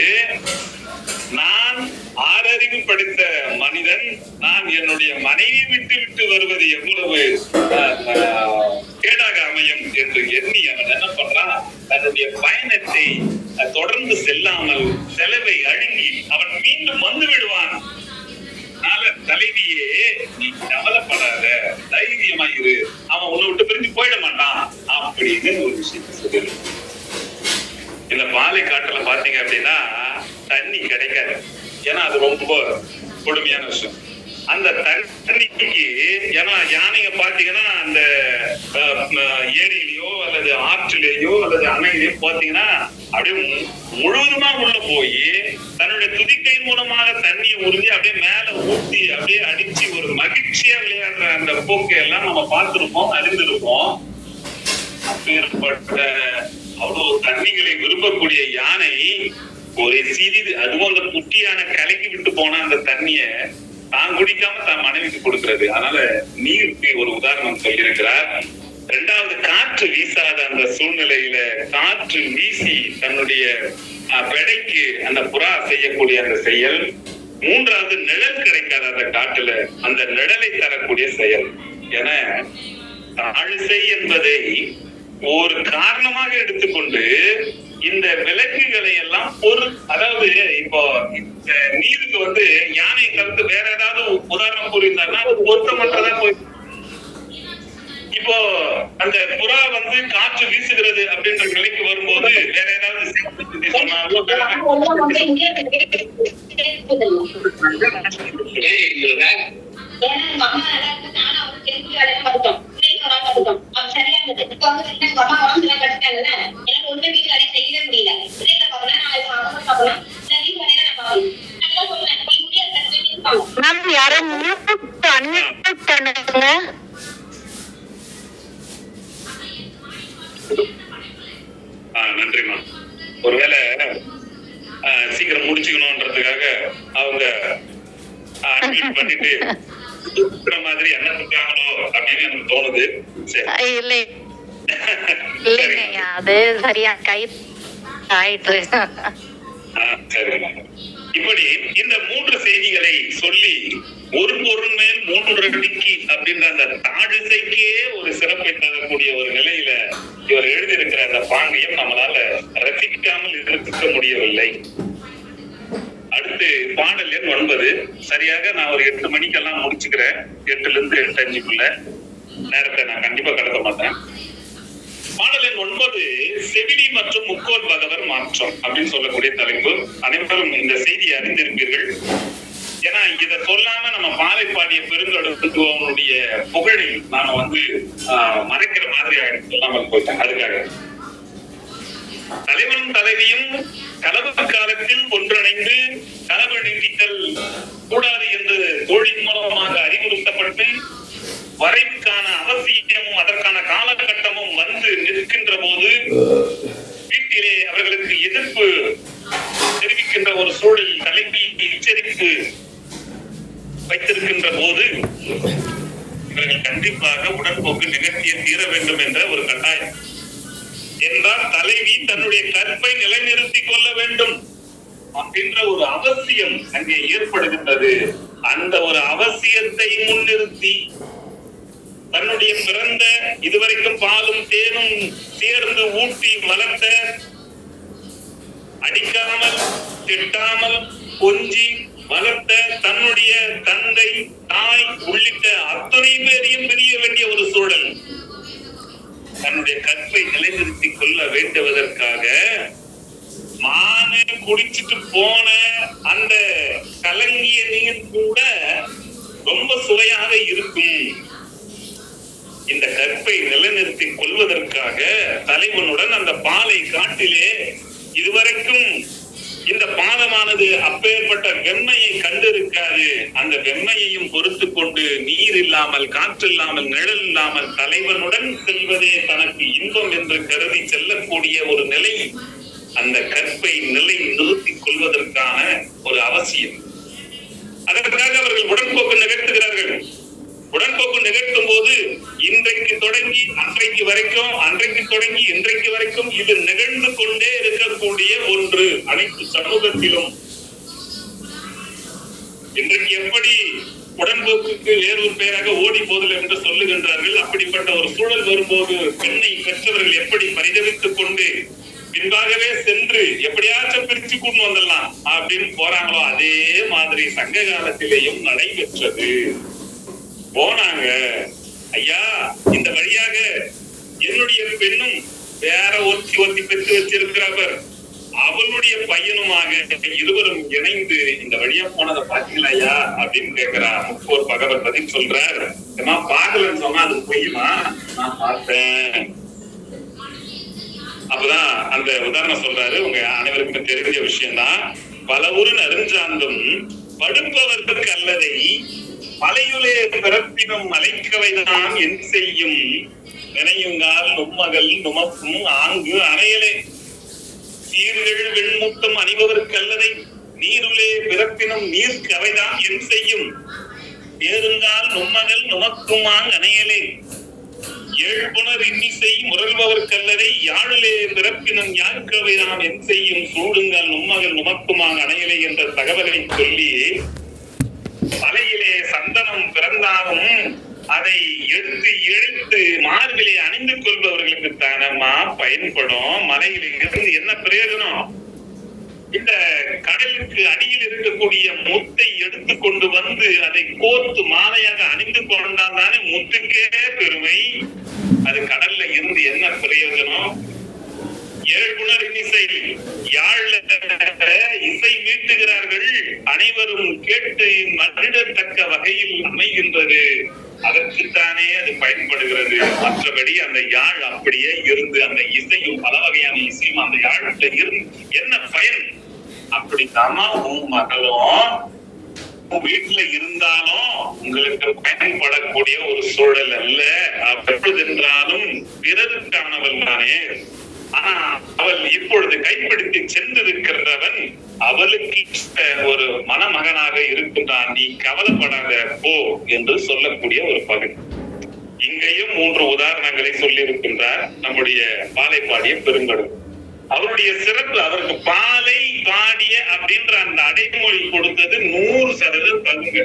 நான் 6 அறிவு படித்த மனிதன், நான் என்னுடைய மனைவி விட்டு விட்டு வருவது எவ்வளவு கேடாக அமையும் என்று எண்ணி அவன் என்ன பண்றான், தன்னுடைய பயணத்தை தொடர்ந்து செல்லாமல் செலவை அழுங்கி அவன் மீண்டும் வந்து விடுவான். தலைவியே, நீ கவலைப்படாத, தைரியமாயிரு, அவன் உன்னை விட்டு பிரிஞ்சு போயிட மாட்டான் அப்படின்னு ஒரு விஷயத்த சொல்லு. இந்த பாலை காட்டுல பாத்தீங்க அப்படின்னா தண்ணி கிடைக்காது. ஏன்னா அது ரொம்ப கொடுமையான விஷயம். அந்த தண்ணிக்கு, ஏன்னா யானைங்க பாத்தீங்கன்னா அந்த ஏரியிலயோ அல்லது ஆற்றிலேயோ அல்லது அணையிலயோ பாத்தீங்கன்னா அப்படியே முழுவதுமா உள்ள போய் தன்னுடைய துதிக்கை மூலமாக தண்ணியை உறிஞ்சி அப்படியே மேல ஊட்டி அப்படியே அடிச்சு ஒரு மகிழ்ச்சியா விளையாடுற அந்த போக்கை எல்லாம் நம்ம பார்த்திருப்போம், அறிந்திருப்போம். அப்பேற்பட்ட அவ்வளவு தண்ணிகளை விரும்பக்கூடிய யானை ஒரு சிறிது, அதுவும் அந்த குட்டியான கலக்கி விட்டு போன அந்த தண்ணிய தான் குடிக்காம தன் மனைவிக்கு கொடுக்கிறது. அதனால நீருக்கு ஒரு உதாரணம் சொல்லியிருக்கிறார். 2வது, காற்று வீசாத அந்த சூழ்நிலையில காற்று வீசி தன்னுடைய பெடைக்கு அந்த புறா செய்யக்கூடிய அந்த செயல். 3வது, நிழல் கிடைக்காத அந்த காட்டுல அந்த நிழலை தரக்கூடிய செயல். என தாழிசை என்பதை ஒரு காரணமாக எடுத்துக்கொண்டு இந்த விலங்குகளை எல்லாம் அதாவது இப்போ நீருக்கு யானை கருத்து வேற ஏதாவது உதாரணம் கூறியிருந்தாருன்னா அது பொருத்தமற்றதா போய், இப்போ அந்த புறா காற்று வீசுகிறது அப்படின்ற நிலைக்கு வரும்போது வேற ஏதாவது மேம் யாரும் அன்மியூட் பண்ணுங்க. நன்றிமா. ஒருவேளை சீக்கிரம் முடிச்சுக்கணும்ன்றதுக்காக அவங்க அன்மியூட் பண்ணிட்டு மாதிரி என்ன பண்றாங்களோ அப்படின்னு எனக்கு தோணுது. இல்ல இல்லைங்க, அது சரியா கை ஆயிட்டு. இப்படி இந்த 3 செய்திகளை சொல்லி ஒரு பொருள் மேல் 3 அடிக்கு அப்படின்ற அந்த தாழிசைக்கே ஒரு சிறப்பை தரக்கூடிய ஒரு நிலையில இவர் எழுதியிருக்கிற அந்த பாங்கியம் நம்மளால ரசிக்காமல் இருக்க முடியவில்லை. அடுத்து பாடல் எண் 9. சரியாக நான் ஒரு 8 மணிக்கெல்லாம் முடிச்சுக்கிறேன். 8ல இருந்து 8:05 நேரத்தை நான் கண்டிப்பா கடத்த மாட்டேன். பாடல் எண் 9 செவிலி மற்றும் முக்கோர் பகவர் மாற்றம் அப்படின்னு சொல்லக்கூடிய தலைப்பு. அனைவரும் இந்த செய்தியை அறிந்திருப்பீர்கள். ஏன்னா இத சொல்லாம நம்ம பாலை பாடிய பெருங்கடுத்துவனுடைய புகழை நாம மறைக்கிற மாதிரி சொல்லாமல் போயிட்டேன். அதுக்காக தலைவனும் தலைவியும் கலவு காலத்தில் ஒன்றிணைந்து கலவு நீட்டித்தல் கூடாது என்று தோழின் மூலமாக அறிவுறுத்தப்பட்டு வரைக்கான அவசியமும் அதற்கான காலகட்டமும் வந்து நிற்கின்ற போது வீட்டிலே அவர்களுக்கு எதிர்ப்பு தெரிவிக்கின்ற ஒரு சூழல் தலைவி எச்சரிப்பு வைத்திருக்கின்ற போது இவர்கள் கண்டிப்பாக உடன்போக்கு நிகழ்த்திய தீர வேண்டும் என்ற ஒரு கட்டாயம். என்றால் தலைவி தன்னுடைய கற்பை நிலைநிறுத்திக் கொள்ள வேண்டும் அப்படின்ற ஒரு அவசியம் அங்கே ஏற்படுகின்றது. அந்த ஒரு அவசியத்தை முன்னிறுத்தி தன்னுடைய பிறந்த இதுவரைக்கும் பாலும் தேனும் சேர்ந்து ஊட்டி வளர்த்த, அடிக்காமல் திட்டாமல் கொஞ்சி வளர்த்த தன்னுடைய தந்தை தாய் உள்ளிட்ட அத்தனை பேரையும் பிரிய வேண்டிய ஒரு சூழல். தன்னுடைய கற்பை நிலைநிறுத்திக் கொள்ள வேண்டுவதற்காக மானே குடிச்சிட்டு போன அந்த கலங்கிய நீர் கூட ரொம்ப சுவையாக இருக்கும். இந்த கற்பை நிலைநிறுத்திக் கொள்வதற்காக தலைவனுடன் அந்த பாலை காட்டிலே இதுவரைக்கும் இந்த பாதமானது அப்பேற்பட்ட வெம்மையை கண்டிருக்காது. அந்த வெம்மையையும் பொறுத்து கொண்டு நீர் இல்லாமல் காற்று இல்லாமல் நிழல் இல்லாமல் தலைவனுடன் செல்வதே தனக்கு இன்பம் என்று கருதி செல்லக்கூடிய ஒரு நிலை அந்த கற்பை நிலை நிறுத்திக் கொள்வதற்கான ஒரு அவசியம். அதற்காக அவர்கள் உடன்போக்கு நிகழ்த்துகிறார்கள். உடன்போக்கு நிகழ்த்தும் போது இன்றைக்கு தொடங்கி அன்றைக்கு வரைக்கும், அன்றைக்கு தொடங்கி இன்றைக்கு வரைக்கும் இது நிகழ்ந்து கொண்டே இருக்கக்கூடிய ஒன்று. அனைத்து சமூகத்திலும் இன்றைக்கு எப்படி உடன்போக்குக்கு வேறொரு பெயராக ஓடி போதல் என்று சொல்லுகின்றார்கள், அப்படிப்பட்ட ஒரு சூழல் வரும்போது பெண்ணை பெற்றவர்கள் எப்படி பரிதவித்துக் கொண்டு பின்பாகவே சென்று எப்படியாச்சும் பிரிச்சு கொண்டு வந்துடலாம் அப்படின்னு போறாங்களோ அதே மாதிரி சங்க காலத்திலேயும் நடைபெற்றது. போனாங்க. ஐயா, இந்த வழியாக என்னுடைய பெண்ணும் வேற ஒருத்தி பெற்று வச்சிருக்கிறவர், அவளுடைய பையனுமாக இருவரும் இணைந்து இந்த வழியா போனதை பாத்தீங்களா ஐயா அப்படின்னு கேட்கிறா. முக்கோர் பகவர் பதில் சொல்றார், பாக்கலன்னு சொன்னா அது பொய்யுமா, நான் பார்த்தேன். அப்பதான் அந்த உதாரணம் சொல்றாரு. உங்க அனைவருக்கும் தெரிஞ்ச விஷயம்தான். பல ஊரு நெருஞ்சாந்தும் படுப்பவர்களுக்கு அல்லதை மலையுலே பிறப்பினும் மலைக்கவைதான் என் செய்யும் நினையுங்கால் நும்மகள் நுமக்கும் ஆங்கு அணையலே சீர்கள் வெண்முத்தம் அணிபவருக்கு அல்லதை நீருலே பிறப்பினும் நீர் கவைதான் என் செய்யும் நேருங்கால் நும்மகள் நுமக்குமாங் அணையலே ஏழ்புணர் இன்னிசை முரல்பவர்க்கல்லதை யாழிலே பிறப்பினும் யாழ்கவைதான் என் செய்யும் சூடுங்கால் நும்மகள் நுமக்குமாங் அணையலே என்ற தகவலை சொல்லி மலையிலே சந்தனம் பிறந்தாலும் அதை எடுத்து இழுத்து மார்பிலே அணிந்து கொள்பவர்களுக்கு தானமா பயன்படும். மலையில இருந்து என்ன பிரயோஜனம்? இந்த கடலுக்கு அடியில் இருக்கக்கூடிய முத்தை எடுத்து கொண்டு வந்து அதை கோர்த்து மாலையாக அணிந்து கொண்டால் தானே முத்துக்கே பெருமை. அது கடல்ல இருந்து என்ன பிரயோஜனம்? ஏழ்குணர் இசை யாழ் இசை மீட்டுகிறார்கள், அனைவரும் கேட்டு மகிழத்தக்க வகையில் அமைகின்றது. அதற்குத்தானே அது பயன்படுகிறது. மற்றபடி அந்த யாழ் அப்படியே இருந்து அந்த இசையும் பல வகையான இசையும் அந்த யாழ்கிட்ட இருந்து என்ன பயன்? அப்படித்தாமா உன் மகளும் வீட்டுல இருந்தாலும் உங்களுக்கு பயன்படக்கூடிய ஒரு சூழல் அல்ல. எப்பொழுதென்றாலும் பிறருக்கானவள் தானே. ஆனா அவள் இப்பொழுது கைப்பிடித்து சென்றிருக்கிறவன் அவளுக்கு ஒரு மணமகனாக இருக்கின்றான். நீ கவலைப்படாத போ என்று சொல்லக்கூடிய ஒரு பகுதி. இங்கேயும் 3 உதாரணங்களை சொல்லி இருக்கின்றார் நம்முடைய பாலை பாடிய பெருங்கடல். அவருடைய சிறப்பு, அவருக்கு பாலை பாடிய அப்படின்ற அந்த அடைமொழி கொடுத்தது 100% பங்கு.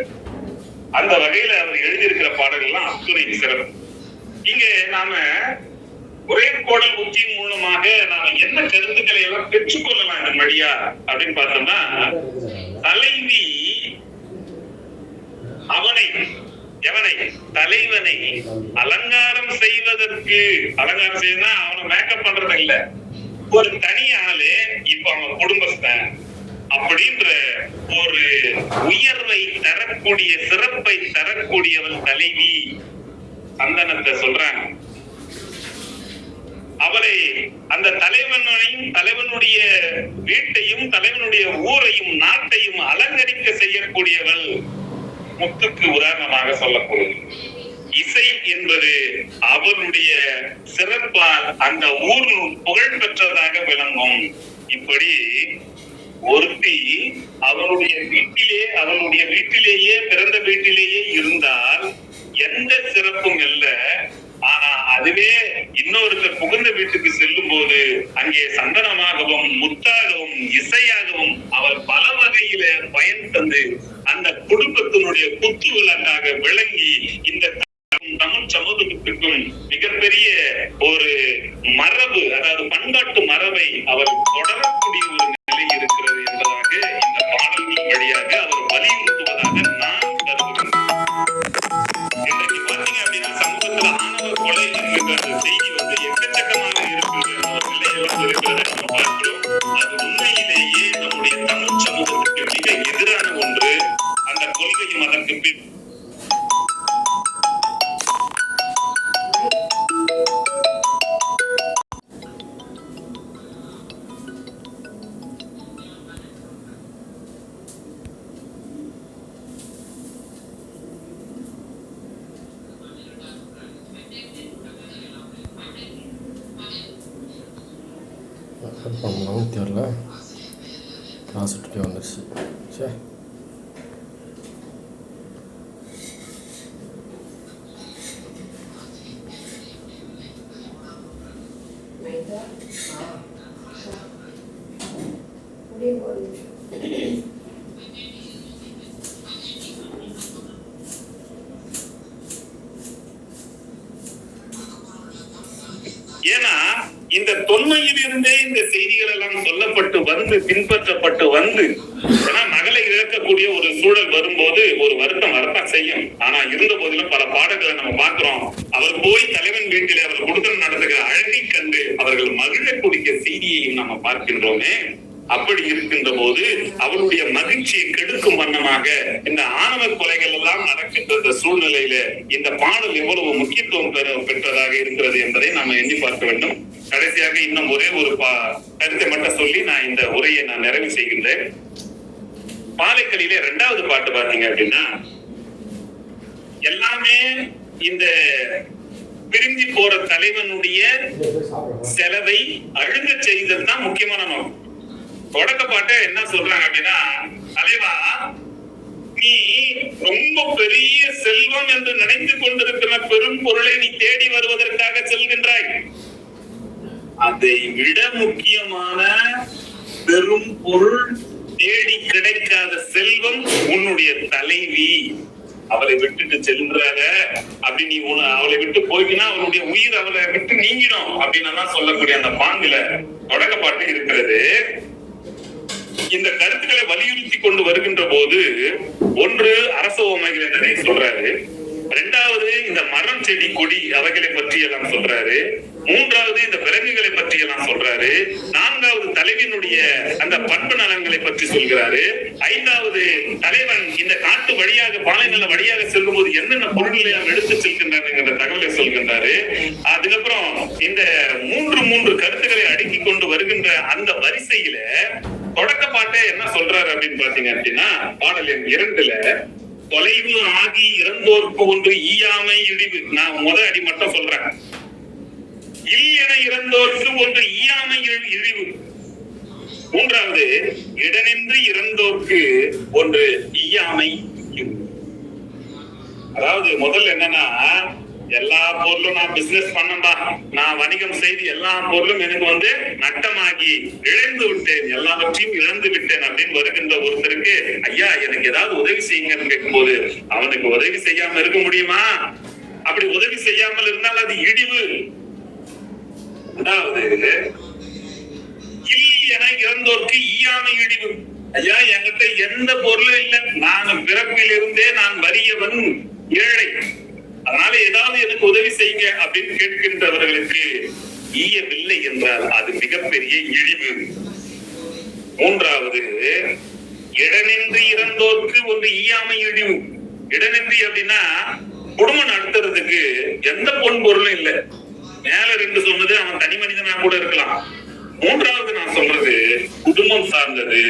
அந்த வகையில அவர் எழுதியிருக்கிற பாடல்கள்லாம் அத்துணை சிறப்பு. இங்க நாம ஒரே கோடல் உத்தியின் மூலமாக நாம என்ன கருத்துக்களை எல்லாம் பெற்றுக்கொள்ளலாம் இந்த மடியா அப்படின்னு பார்த்தோம்னா, தலைவி எவனை தலைவனை அலங்காரம் செய்வதற்கு, அலங்காரம் செய்யணும்னா அவனை மேக்கப் பண்றது இல்ல, ஒரு தனி ஆளு, இப்ப அவன் குடும்பஸ்தன் அப்படின்ற ஒரு உயர்வை தரக்கூடிய, சிறப்பை தரக்கூடியவள் தலைவி. சந்தனத்தை சொல்றாங்க. அவளை அந்த தலைவனையும் தலைவனுடைய வீட்டையும் தலைவனுடைய ஊரையும் நாட்டையும் அலங்கரிக்க செய்யக்கூடியவள் முத்துக்கு உதாரணமாக சொல்லப்படுது. இசை என்பது அவளுடைய சிறப்பால் அந்த ஊர் புகழ் பெற்றதாக விளங்கும். இப்படி ஒருத்தி அவளுடைய வீட்டிலேயே பிறந்த வீட்டிலேயே இருந்தால் எந்த சிறப்பும் இல்ல. ஆனா அதுவே இன்னொருத்தர் புகுந்த வீட்டுக்கு செல்லும் போது அங்கே சந்தனமாகவும் முத்தாகவும் இசையாகவும் அவள் பல வகையில பயன் தந்து அந்த குடும்பத்தினுடைய குத்து விளக்காக விளங்கி இந்த தமிழ் சமூகத்துக்கும் மிகப்பெரிய ஒரு மரபு, அதாவது பண்பாட்டு மரபை அவர் தொடரக்கூடிய ஒரு நிலை இருக்கிறது என்பதாக இந்த பாடல்கள் வழியாக அவர் வலியுறுத்துவதாக நான் கருதுகிறேன். இன்றைக்கு பாத்தீங்க அப்படின்னா சமூகத்துல ஆணவ கொலை என்கின்ற செய்தி எக்கச்சக்கமாக இருக்கிறது, ஒரு நிலையெல்லாம் இருக்கிறது நம்ம பார்க்கிறோம். அது உண்மையிலேயே நம்முடைய தமிழ் சமூகத்துக்கு மிக எதிரான ஒன்று. அந்த கொள்கையும் அதற்கு பின் பண்ணவும் தெரில, காசு விட்டுட்டே வந்துடுச்சு. சே ஏன்னா இந்த தொன்மையில் இருந்தே இந்த செய்திகள் எல்லாம் சொல்லப்பட்டு வந்து பின்பற்றப்பட்டு வந்து, ஏன்னா மகளை இழக்கக்கூடிய ஒரு சூழல் வரும்போது ஒரு வருத்தம் வரத்தான் செய்யும். ஆனா இருந்த போதிலும் பல பாடல்களை நம்ம பார்க்கிறோம். அவர் போய் தலைவன் வீட்டிலே அவர் குடுத்தம் நடந்துகிற அழகை கண்டு அவர்கள் மகிழக்கூடிய செய்தியையும் நம்ம பார்க்கின்றோமே. அப்படி இருக்கின்ற போது அவளுடைய மகிழ்ச்சியை கெடுக்கும் வண்ணமாக இந்த ஆணவ கொலைகள் எல்லாம் நடக்கின்ற சூழ்நிலையில இந்த பாடல் எவ்வளவு முக்கியத்துவம் பெற்றதாக இருக்கிறது என்பதை நாம எண்ணி பார்க்க வேண்டும். கடைசியாக இன்னும் ஒரே ஒரு கருத்தை மட்டும் சொல்லி நான் இந்த உரையை நான் நிறைவு செய்கின்றேன். பாலைக்கலியில 2வது பாட்டு பாத்தீங்க அப்படின்னா, எல்லாமே இந்த பிரிஞ்சு போற தலைவனுடைய செலவை அழுக செய்தல் தான் முக்கியமான நோக்கம். தொடக்க பாட்டை என்ன சொல்றாங்க அப்படின்னா, தலைவா நீ ரொம்ப பெரிய செல்வம் என்று நினைத்துக் கொண்டிருக்கிற பெரும் பொருளை நீ தேடி வருவதற்காக செல்கின்றாய். அதை விட முக்கியமான பெரும் பொருள் தேடி கிடைக்காத செல்வம் உன்னுடைய தலைவி. அவளை விட்டுட்டு செல்றாங்க அப்படி நீ அவளை விட்டு போய்கினா அவளுடைய உயிர் அவளை விட்டு நீங்கிடும் அப்படின்னு சொல்லக்கூடிய அந்த பாங்குல தொடக்க பாட்டு இருக்கிறது. இந்த கருத்துக்களை வலியுறுத்தி கொண்டு வருகின்ற போது, ஒன்று அரச உமைகளை நிறைய சொல்றாரு, 2வது இந்த மரம் செடி கொடி அவைகளை பற்றி எல்லாம் சொல்றாரு, 3வது இந்த விலங்குகளை பற்றி எல்லாம் சொல்றாரு, 4வது தலைவனுடைய அந்த பண்பு நலன்களை பற்றி சொல்கிறாரு, 5வது தலைவன் இந்த காட்டு வழியாக பாலைநில வழியாக செல்லும் போது என்னென்ன பொருள்களை அவன் எடுத்து செல்கின்றான் என்கிற தகவலை சொல்கின்றாரு. அதுக்கப்புறம் இந்த 3 கருத்துக்களை அடுக்கி கொண்டு வருகின்ற அந்த வரிசையில தொடக்க பாட்டை என்ன சொல்றாரு அப்படின்னு பாத்தீங்க அப்படின்னா, பாடல் எண் 2ல தொலைவு ஆகி இறந்தோர்க்கு ஒன்று ஈயாமை இழிவு. நான் முதல் அடி மட்டும் சொல்றேன். இல் என இறந்தோர்க்கு ஒன்று ஈயாமை இழிவு. 3வது இடனின்றி இறந்தோர்க்கு ஒன்று ஈயாமை இழிவு. அதாவது முதல்ல என்னன்னா, எல்லா பொருளும் நான் பிசினஸ் பண்ணண்டா, நான் வணிகம் செய்து எல்லா பொருளும் எனக்கு நட்டமாகி இழந்து விட்டேன், எல்லாவற்றையும் இழந்து விட்டேன் அப்படின்னு வருகின்ற ஒருத்தருக்கு, ஐயா எனக்கு ஏதாவது உதவி செய்யுங்கன்னு கேட்கும்போது அவனுக்கு உதவி செய்யாம இருக்க முடியுமா? அப்படி உதவி செய்யாமல் இருந்தால் அது இழிவு. அதாவது இல் என இறந்தோர்க்கு ஈயாமை இழிவு. ஐயா என்கிட்ட எந்த பொருளும் இல்லை, நான் பிறப்பில் இருந்தே நான் வறியவன், ஏழை, அதனால ஏதாவது எனக்கு உதவி செய்யுங்க அப்படின்னு கேட்கின்றவர்களுக்கு ஈயவில்லை என்றால் அது மிகப்பெரிய இழிவு. 3வது இடனின்றி இறந்தோர்க்கு ஒன்று ஈயாமை இழிவு. இடனின்றி அப்படின்னா குடும்பம் நடத்துறதுக்கு எந்த பொன் பொருளும் இல்லை. மேல 2 சொன்னது அவன் தனி மனிதனா கூட இருக்கலாம். 3வது நான் சொல்றது குடும்பம் சார்ந்தது.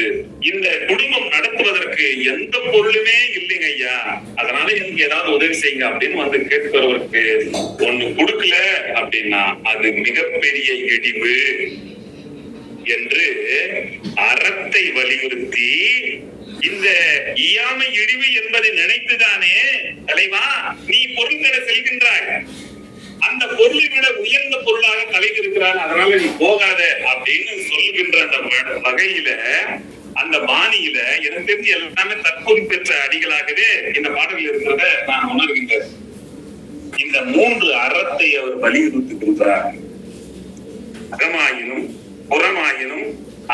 இந்த குடும்பம் நடத்துவதற்கு எந்த பொருளுமே இல்லைங்க ஐயா, அதனால எனக்கு ஏதாவது உதவி செய்யுங்க அப்படின்னு கேட்கிறவருக்கு ஒண்ணு கொடுக்கல அப்படின்னா அது மிகப்பெரிய இழிவு என்று அறத்தை வலியுறுத்தி, இந்த ஈயாமை இழிவு என்பதை நினைத்துதானே தலைவா நீ பொருள்களை செல்கின்றாய், அந்த பொருளை விட உயர்ந்த பொருளாக தலைவர் இருக்கிறார், அதனால நீ போகாத அப்படின்னு சொல்கின்ற அந்த வகையில, அந்த பாணியில எனக்கு தெரிஞ்சு எல்லாமே தற்போது பெற்ற அடிகளாகவே இந்த பாடலில் இருக்கிறத நான் உணர்கின்றேன். இந்த 3 அறத்தை அவர் வலியுறுத்துகின்றார். அகமாயினும் புறமாயினும்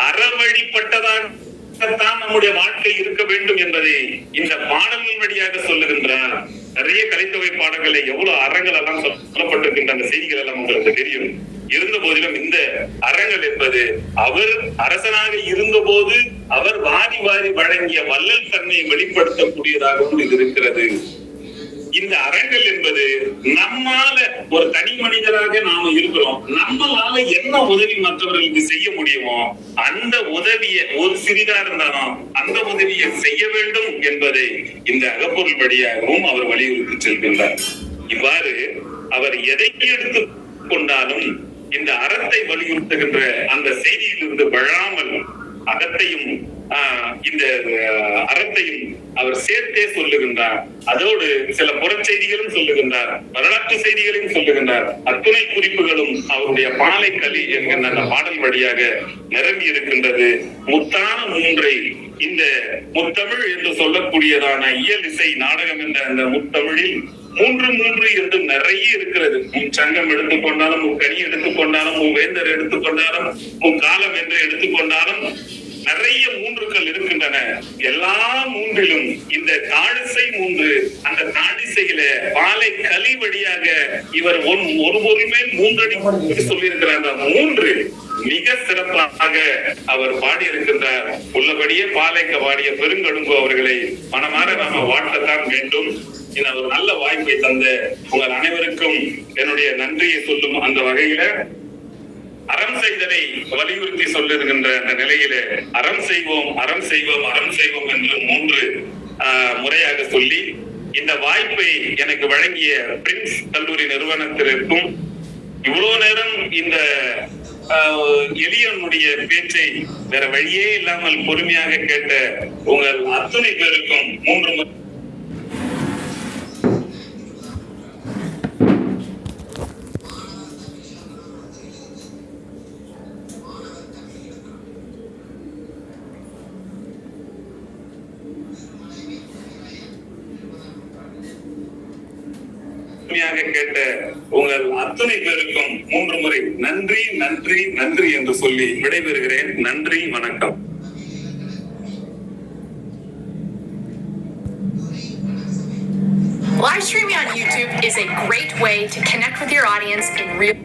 அறவழிப்பட்டதாகத்தான் நம்முடைய வாழ்க்கை இருக்க வேண்டும் என்பதை இந்த பாடலின் வழியாக சொல்லுகின்றார். நிறைய கலைத்தொகை பாடல்களை எவ்வளவு அறங்கள் எல்லாம் சொல்லப்பட்டிருக்கின்ற அந்த செய்திகள் எல்லாம் உங்களுக்கு தெரியும். இருந்த போதிலும் இந்த அறங்கள் என்பது அவர் அரசனாக இருந்த போது அவர் வாரி வாரி வழங்கிய வள்ளல் தன்மையை வெளிப்படுத்தக்கூடியதாகவும் இது இருக்கிறது. இந்த அறங்கள் என்பது நம்மால ஒரு தனி மனிதராக நாம இருக்கிறோம், நம்மளால என்ன உதவி மற்றவர்களுக்கு செய்ய முடியுமோ அந்த உதவியை ஒரு சிறிதா இருந்தாலும் அந்த உதவியை செய்ய வேண்டும் என்பதை இந்த அகப்பொருள் வழியாகவும் அவர் வலியுறுத்தி செல்கின்றார். இவ்வாறு அவர் எதை எடுத்து கொண்டாலும் இந்த அறத்தை வலியுறுத்துகின்ற அந்த செய்தியிலிருந்து வழாமல் அகத்தையும் இந்த அறத்தையும் அவர் சேர்த்தே சொல்லுகின்றார். அதோடு சில புறச்செய்திகளும் சொல்லுகின்றார், வரலாற்று செய்திகளையும் சொல்லுகின்றார். அத்துணை குறிப்புகளும் அவருடைய பாலை களி என்கின்ற அந்த பாடல் வழியாக நிரம்பி இருக்கின்றது. முத்தான 3ஐ இந்த முத்தமிழ் என்று சொல்லக்கூடியதான இயல் இசை நாடகம் என்ற அந்த முத்தமிழில் 3 என்று நிறைய இருக்கிறது. சங்கம் எடுத்துக்கொண்டாலும், கனி எடுத்துக்கொண்டாலும், வேந்தர் எடுத்துக்கொண்டாலும், காலம் என்று எடுத்துக்கொண்டாலும் நிறைய 3கள் இருக்கின்றன. எல்லா 3லும் இந்த தாழிசை 3, அந்த தாழிசையில பாலை களி வழியாக இவர் ஒரு பொருளுமே 3 அடி சொல்லியிருக்கிறார். அந்த 3 மிக சிறப்பாக அவர் பாடியிருக்கின்றார். உள்ளபடியே பாலைக்க பாடிய பெருங்கடுங்கோ அவர்களை மனமாற நாம வாழ்த்தத்தான் வேண்டும். இந்த ஒரு நல்ல வாய்ப்பை தந்த உங்கள் அனைவருக்கும் என்னுடைய நன்றியை சொல்லும் அந்த வகையில அறம் செய்தலை வலியுறுத்தி சொல்லுகின்ற அந்த நிலையில அறம் செய்வோம், அறம் செய்வோம், அறம் செய்வோம் என்று 3 முறையாக சொல்லி இந்த வாய்ப்பை எனக்கு வழங்கிய பிரின்ஸ் கல்லூரி நிறுவனத்திற்கும் இவ்வளவு நேரம் இந்த எளியனுடைய பேச்சை வேற வழியே இல்லாமல் பொறுமையாக கேட்ட உங்கள் அத்தனை பேருக்கும் 3 கேட்ட உங்கள் அத்தனை பேருக்கும் 3 முறை நன்றி நன்றி நன்றி என்று சொல்லி விடைபெறுகிறேன். நன்றி, வணக்கம். Live streaming on YouTube is a great way to connect with your audience in real